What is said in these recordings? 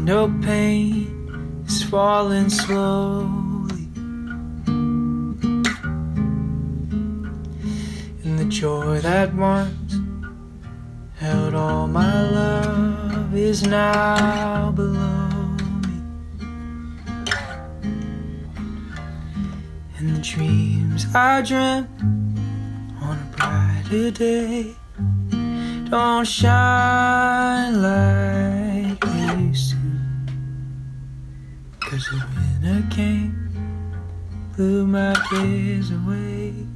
no pain is falling slowly, and the joy that once held all my love is now below me, and the dreams I dreamt on a brighter day don't shine like they used to, 'cause the winter came, blew my cares away,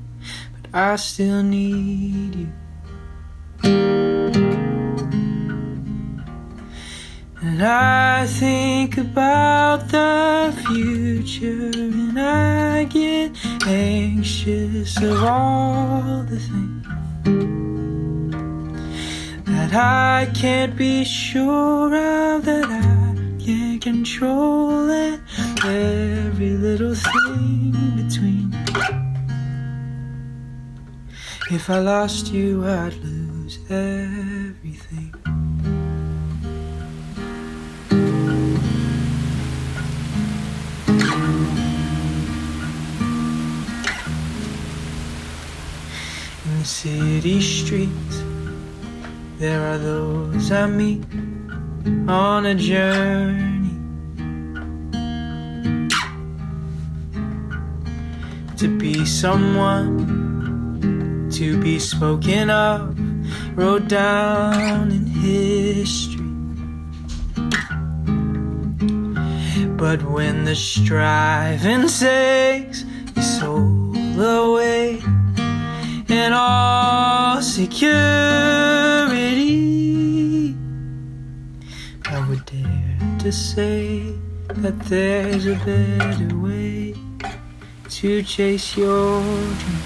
but I still need you. And I think about the future, and I get anxious of all the things that I can't be sure of, that I can't control, and every little thing between. If I lost you, I'd lose everything. In the city streets, there are those I meet on a journey to be someone, to be spoken of, wrote down in history. But when the striving takes your soul away, and all security, I would dare to say that there's a better way to chase your dream.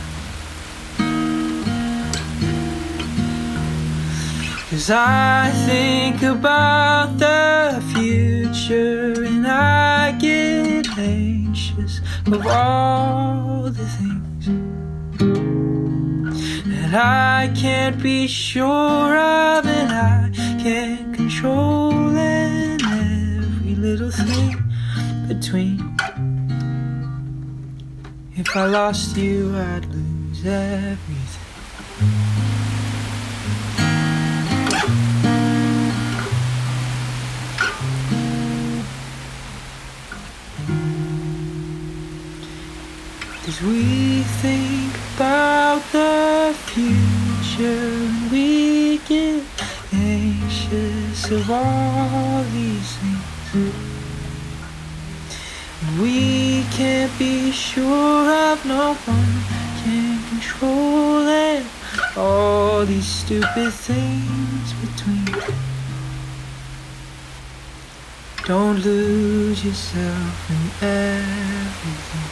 'Cause I think about the future, and I get anxious of all the things that I can't be sure of, and I can't control, and every little thing between. If I lost you, I'd lose everything. As we think about the future, we get anxious of all these things we can't be sure of, no one can control it, all these stupid things between. Don't lose yourself in everything.